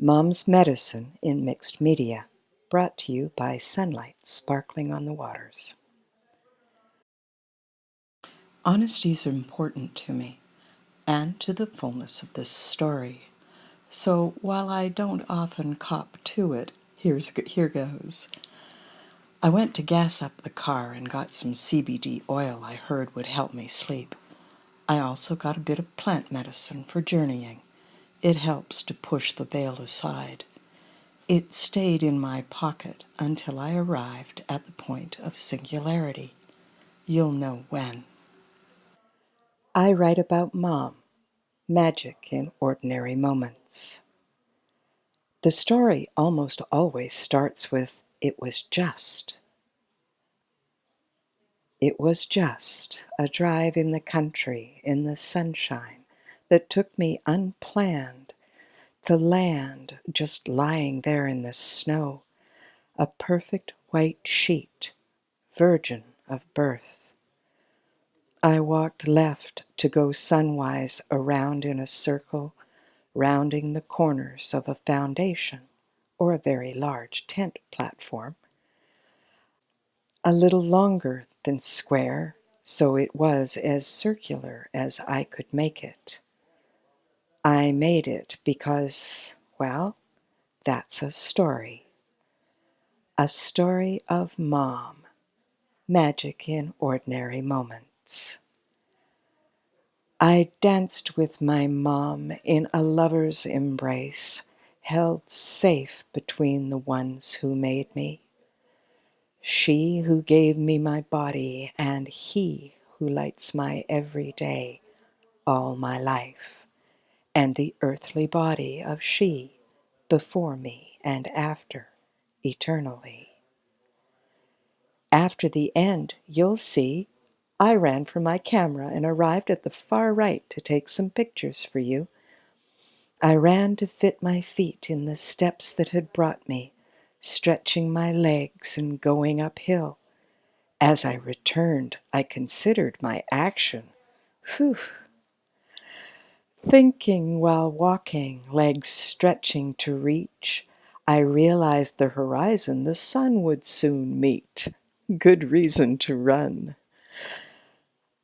Mom's Medicine in Mixed Media, brought to you by sunlight sparkling on the waters. Honesty is important to me, and to the fullness of this story. So while I don't often cop to it, here goes. I went to gas up the car and got some CBD oil I heard would help me sleep. I also got a bit of plant medicine for journeying. It helps to push the veil aside. It stayed in my pocket until I arrived at the point of singularity. You'll know when. I write about Mom, magic in ordinary moments. The story almost always starts with, "It was just." It was just a drive in the country in the sunshine that took me unplanned to land just lying there in the snow, a perfect white sheet, virgin of birth. I walked left to go sunwise around in a circle, rounding the corners of a foundation or a very large tent platform. A little longer than square, so it was as circular as I could make it. I made it because, well, that's a story. A story of Mom, magic in ordinary moments. I danced with my mom in a lover's embrace, held safe between the ones who made me. She who gave me my body, and he who lights my every day, all my life, and the earthly body of she, before me and after, eternally. After the end, you'll see, I ran for my camera and arrived at the far right to take some pictures for you. I ran to fit my feet in the steps that had brought me, stretching my legs and going uphill. As I returned, I considered my action. Whew! Thinking while walking, legs stretching to reach, I realized the horizon the sun would soon meet. Good reason to run.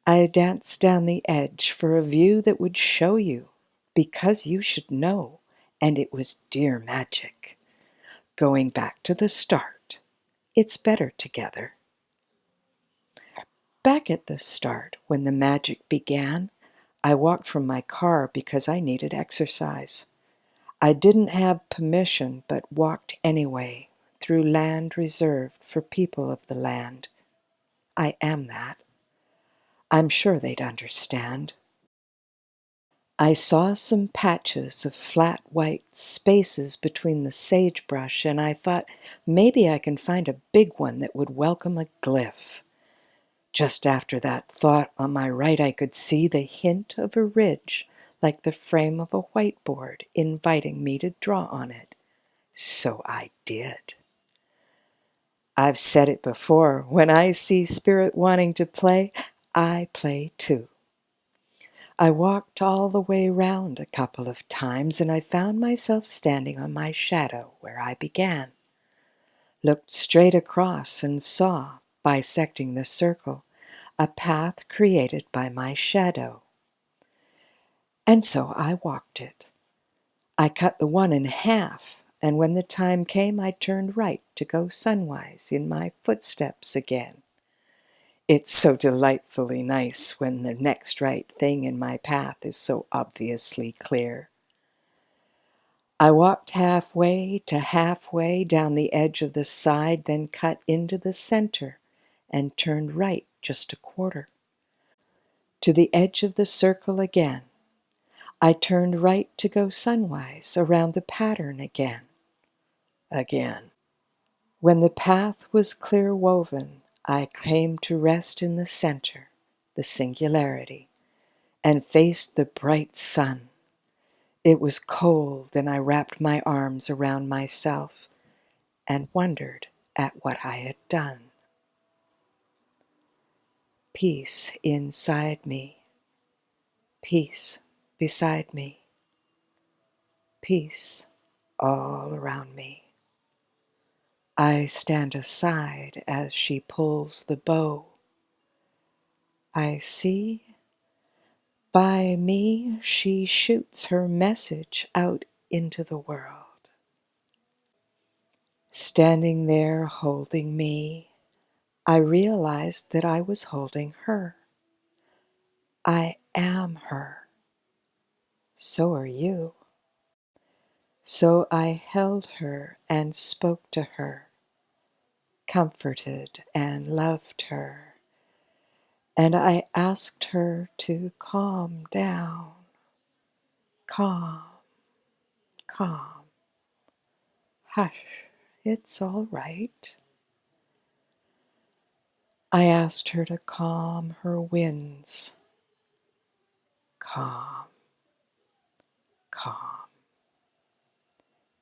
I danced down the edge for a view that would show you, because you should know, and it was dear magic. Going back to the start, it's better together. Back at the start, when the magic began, I walked from my car because I needed exercise. I didn't have permission, but walked anyway, through land reserved for people of the land. I am that. I'm sure they'd understand. I saw some patches of flat white spaces between the sagebrush, and I thought maybe I can find a big one that would welcome a glyph. Just after that thought, on my right I could see the hint of a ridge, like the frame of a whiteboard, inviting me to draw on it. So I did. I've said it before, when I see spirit wanting to play, I play too. I walked all the way round a couple of times, and I found myself standing on my shadow where I began. Looked straight across and saw, bisecting the circle, a path created by my shadow. And so I walked it. I cut the one in half, and when the time came, I turned right to go sunwise in my footsteps again. It's so delightfully nice when the next right thing in my path is so obviously clear. I walked halfway to halfway down the edge of the side, then cut into the center and turned right just a quarter. To the edge of the circle again. I turned right to go sunwise around the pattern again. When the path was clear woven, I came to rest in the center, the singularity, and faced the bright sun. It was cold, and I wrapped my arms around myself and wondered at what I had done. Peace inside me, peace beside me, peace all around me. I stand aside as she pulls the bow. I see by me she shoots her message out into the world. Standing there holding me, I realized that I was holding her. I am her. So are you. So I held her and spoke to her, comforted and loved her, and I asked her to calm down. Calm, calm. Hush, it's all right. I asked her to calm her winds. Calm, calm.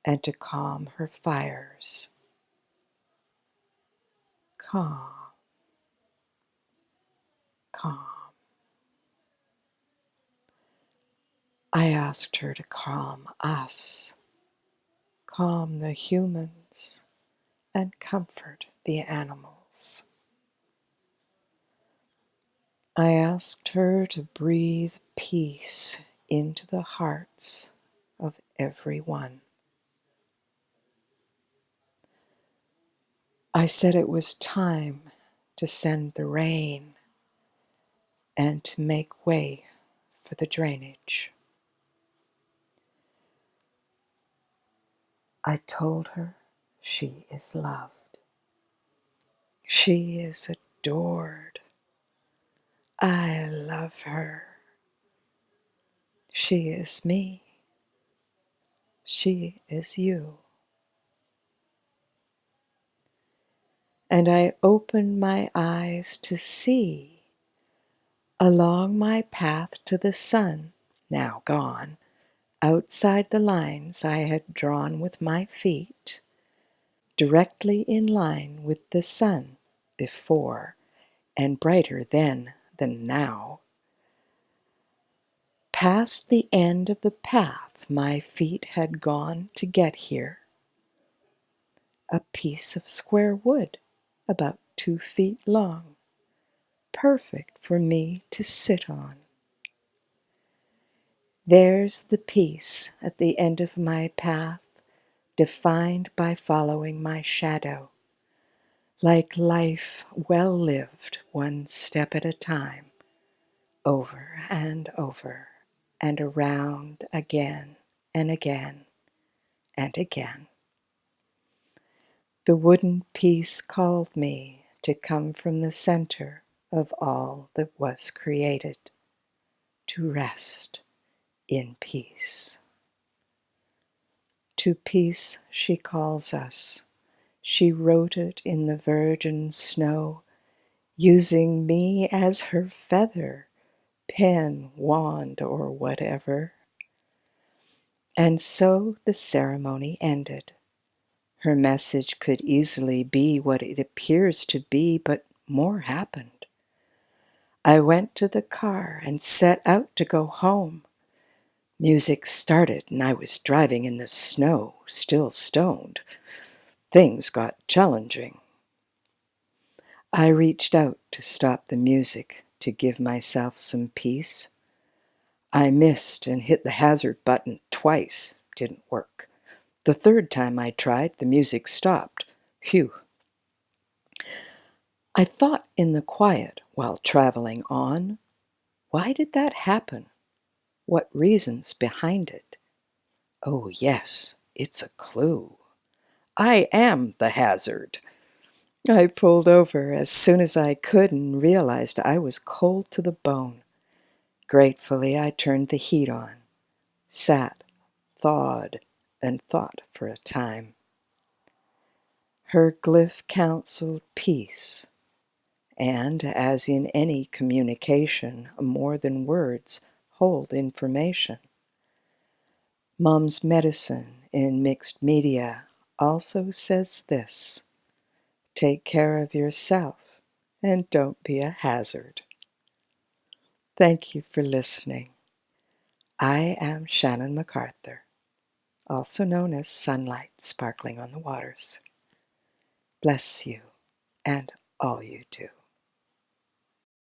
And to calm her fires. Calm, calm. I asked her to calm us, calm the humans, and comfort the animals. I asked her to breathe peace into the hearts of everyone. I said it was time to send the rain and to make way for the drainage. I told her she is loved. She is adored. I love her. She is me. She is you. And I opened my eyes to see, along my path to the sun, now gone, outside the lines I had drawn with my feet, directly in line with the sun before, and brighter then than now. Past the end of the path my feet had gone to get here, a piece of square wood about 2 feet long, perfect for me to sit on. There's the piece at the end of my path, defined by following my shadow, like life well lived, one step at a time, over and over, and around again and again and again. The wooden piece called me to come from the center of all that was created, to rest in peace. To peace she calls us. She wrote it in the virgin snow, using me as her feather, pen, wand, or whatever. And so the ceremony ended. Her message could easily be what it appears to be, but more happened. I went to the car and set out to go home. Music started and I was driving in the snow, still stoned. Things got challenging. I reached out to stop the music, to give myself some peace. I missed and hit the hazard button twice. Didn't work. The third time I tried, the music stopped. Phew. I thought in the quiet while traveling on, why did that happen? What reasons behind it? Oh yes, it's a clue. I am the hazard. I pulled over as soon as I could and realized I was cold to the bone. Gratefully, I turned the heat on, sat, thawed, and thought for a time. Her glyph counseled peace, and as in any communication, more than words hold information. Mom's medicine in mixed media also says this: take care of yourself and don't be a hazard. Thank you for listening. I am Shannon MacArthur. also known as sunlight sparkling on the waters. Bless you and all you do.